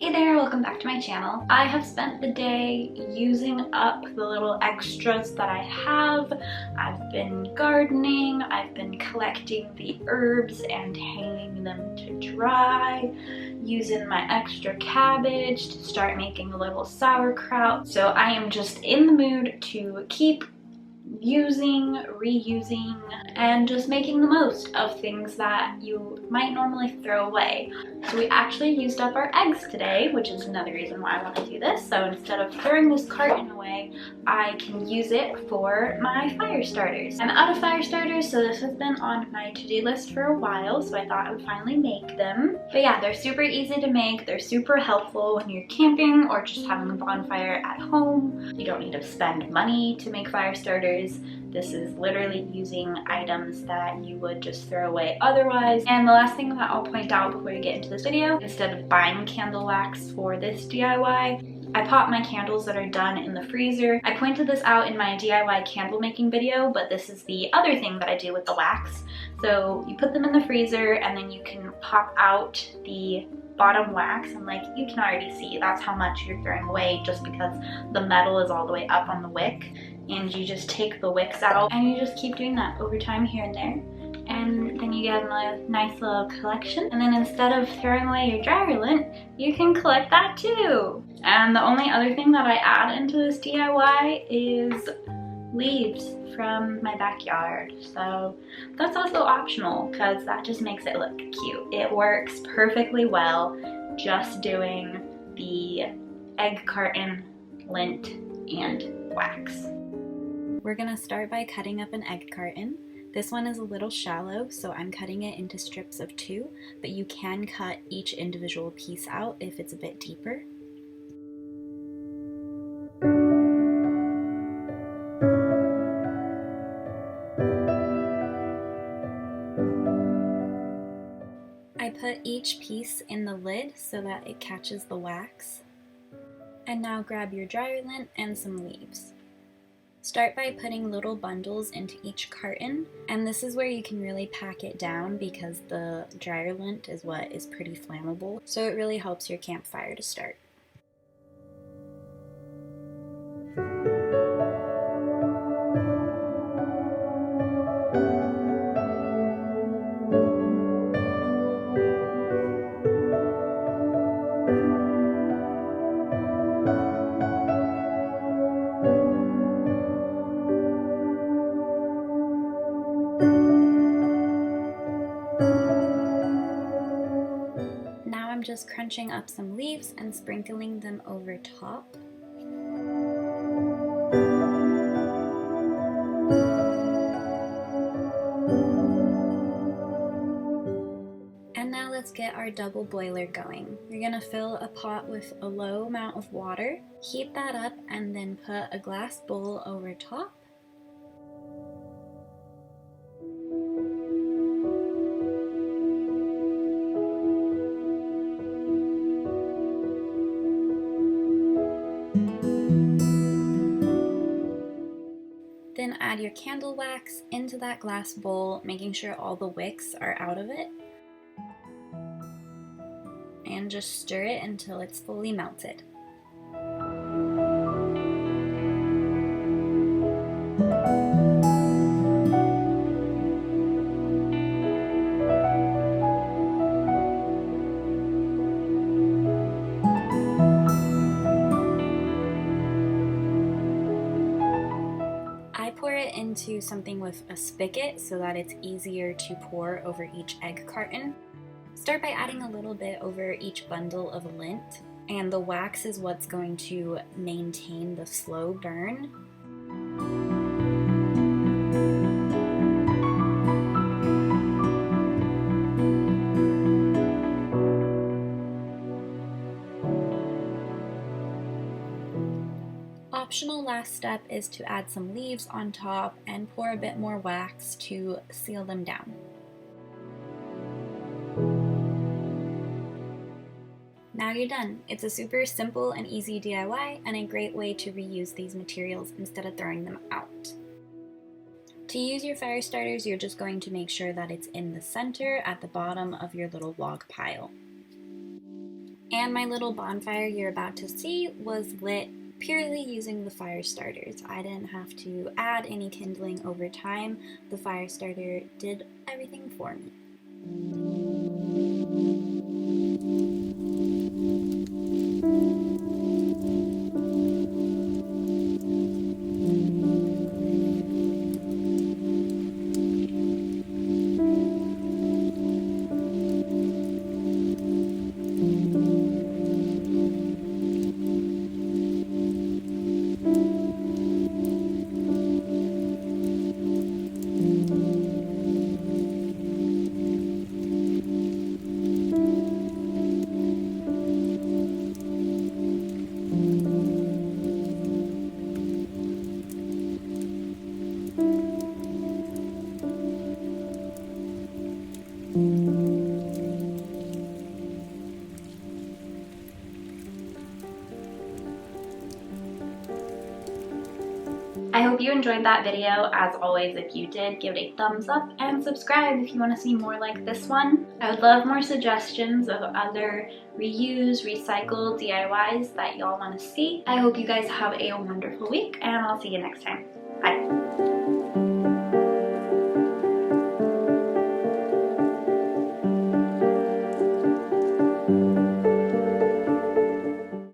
Hey there, welcome back to my channel. I have spent the day using up the little extras that I have. I've been gardening, I've been collecting the herbs and hanging them to dry, using my extra cabbage to start making a little sauerkraut. So I am just in the mood to keep using, reusing, and just making the most of things that you might normally throw away. So we actually used up our eggs today, which is another reason why I want to do this. So instead of throwing this carton away, I can use it for my fire starters. I'm out of fire starters, so this has been on my to-do list for a while, so I thought I would finally make them. But yeah, they're super easy to make. They're super helpful when you're camping or just having a bonfire at home. You don't need to spend money to make fire starters. This is literally using items that you would just throw away otherwise. And the last thing that I'll point out before we get into this video, instead of buying candle wax for this DIY, I pop my candles that are done in the freezer. I pointed this out in my DIY candle making video, but this is the other thing that I do with the wax. So you put them in the freezer and then you can pop out the bottom wax, and like you can already see that's how much you're throwing away just because the metal is all the way up on the wick. And you just take the wicks out and you just keep doing that over time here and there. And then you get a nice little collection. And then instead of throwing away your dryer lint, you can collect that too. And the only other thing that I add into this DIY is leaves from my backyard. So that's also optional because that just makes it look cute. It works perfectly well just doing the egg carton, lint, and wax. We're gonna start by cutting up an egg carton. This one is a little shallow, so I'm cutting it into strips of 2, but you can cut each individual piece out if it's a bit deeper. I put each piece in the lid so that it catches the wax. And now grab your dryer lint and some leaves. Start by putting little bundles into each carton, and this is where you can really pack it down because the dryer lint is what is pretty flammable, so it really helps your campfire to start. I'm just crunching up some leaves and sprinkling them over top. And now let's get our double boiler going. You're gonna fill a pot with a low amount of water, heat that up, and then put a glass bowl over top. Then add your candle wax into that glass bowl, making sure all the wicks are out of it. And just stir it until it's fully melted. Pour it into something with a spigot so that it's easier to pour over each egg carton. Start by adding a little bit over each bundle of lint, and the wax is what's going to maintain the slow burn. Optional last step is to add some leaves on top and pour a bit more wax to seal them down. Now you're done. It's a super simple and easy DIY and a great way to reuse these materials instead of throwing them out. To use your fire starters, you're just going to make sure that it's in the center at the bottom of your little log pile. And my little bonfire you're about to see was lit purely using the fire starters. I didn't have to add any kindling over time. The fire starter did everything for me. I hope you enjoyed that video. As always, if you did, give it a thumbs up and subscribe if you want to see more like this one. I would love more suggestions of other reuse, recycle DIYs that y'all want to see. I hope you guys have a wonderful week, and I'll see you next time. Bye.